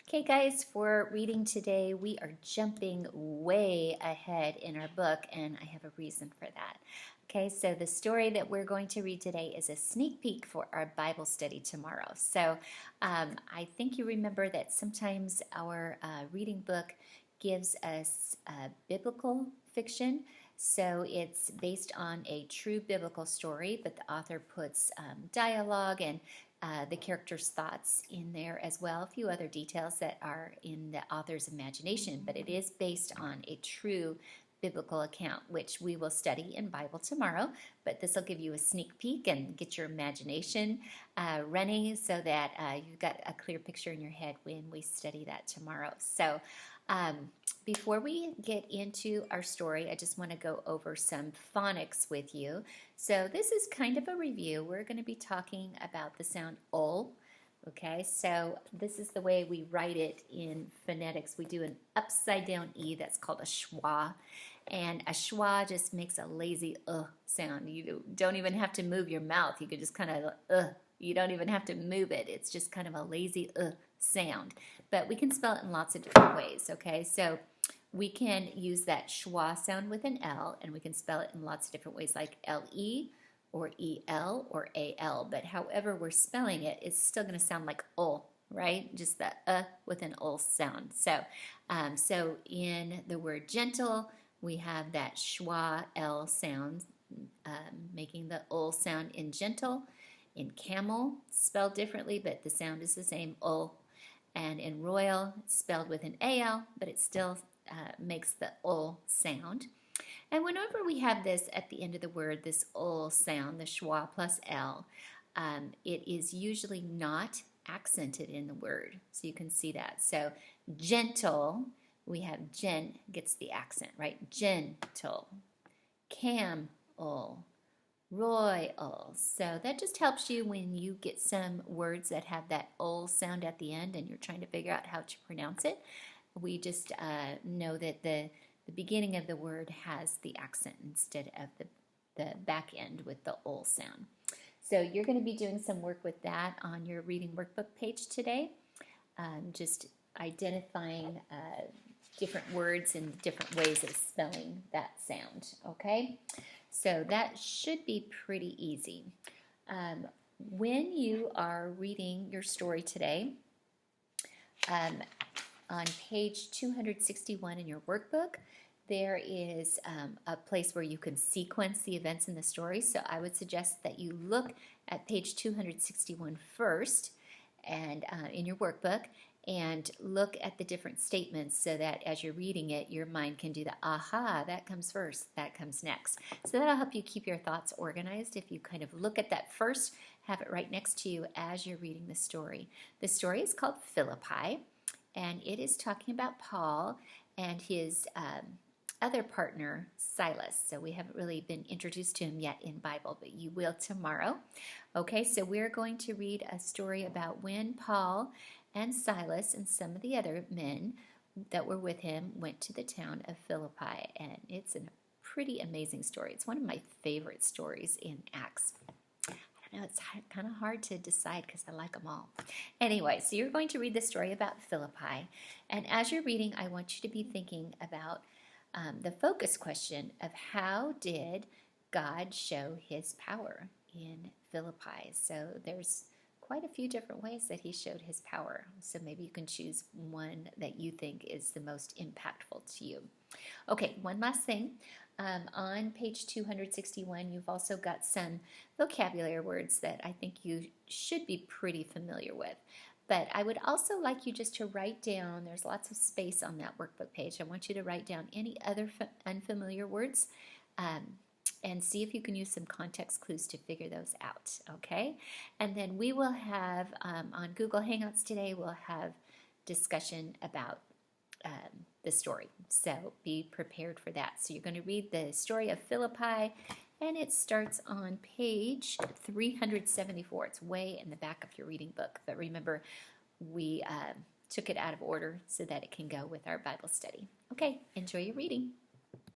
Okay, guys, for reading today, we are jumping way ahead in our book, and I have a reason for that. Okay, so the story that we're going to read today is a sneak peek for our Bible study tomorrow. So I think you remember that sometimes our reading book gives us biblical fiction. So it's based on a true biblical story, but the author puts dialogue and the character's thoughts in there as well, a few other details that are in the author's imagination, but it is based on a true biblical account, which we will study in Bible tomorrow, but this will give you a sneak peek and get your imagination running so that you've got a clear picture in your head when we study that tomorrow. So before we get into our story, I just want to go over some phonics with you. So this is kind of a review. We're going to be talking about the sound ol. Okay, so this is the way we write it in phonetics. We do an upside down E, that's called a schwa. And a schwa just makes a lazy sound. You don't even have to move your mouth. You can just kind of you don't even have to move it. It's just kind of a lazy sound. But we can spell it in lots of different ways, okay? So we can use that schwa sound with an L, and we can spell it in lots of different ways, like L-E or E-L or A-L. But however we're spelling it, it's still going to sound like ol, right? Just the with an ol sound. So, so in the word gentle, we have that schwa L sound, making the ol sound in gentle. In camel, spelled differently, but the sound is the same, ol. And in royal, it's spelled with an AL, but it still makes the ol sound. And whenever we have this at the end of the word, this ol sound, the schwa plus L, it is usually not accented in the word. So you can see that. So gentle, we have gen gets the accent, right? Gentle. Camel. Royal. So that just helps you when you get some words that have that ol sound at the end and you're trying to figure out how to pronounce it. We just know that the beginning of the word has the accent instead of the back end with the ol sound. So you're going to be doing some work with that on your reading workbook page today. Just identifying different words and different ways of spelling that sound, okay? So that should be pretty easy. When you are reading your story today, on page 261 in your workbook, there is a place where you can sequence the events in the story. So I would suggest that you look at page 261 first and in your workbook, and look at the different statements so that as you're reading it, your mind can do the aha, that comes first, that comes next. So that'll help you keep your thoughts organized if you kind of look at that first, have it right next to you as you're reading the story. The story is called Phillipi, and it is talking about Paul and his other partner, Silas. So we haven't really been introduced to him yet in Bible, but you will tomorrow. Okay, so we're going to read a story about when Paul and Silas and some of the other men that were with him went to the town of Philippi, and it's a pretty amazing story. It's one of my favorite stories in Acts. I don't know, it's kind of hard to decide because I like them all. Anyway, so you're going to read the story about Philippi, and as you're reading, I want you to be thinking about the focus question of how did God show his power in Philippi. So there's quite a few different ways that he showed his power. So maybe you can choose one that you think is the most impactful to you. Okay, one last thing. On page 261, you've also got some vocabulary words that I think you should be pretty familiar with. But I would also like you just to write down, there's lots of space on that workbook page. I want you to write down any other unfamiliar words and see if you can use some context clues to figure those out, okay? And then we will have, on Google Hangouts today, we'll have discussion about the story. So be prepared for that. So you're going to read the story of Philippi, and it starts on page 374. It's way in the back of your reading book. But remember, we took it out of order so that it can go with our Bible study. Okay, enjoy your reading.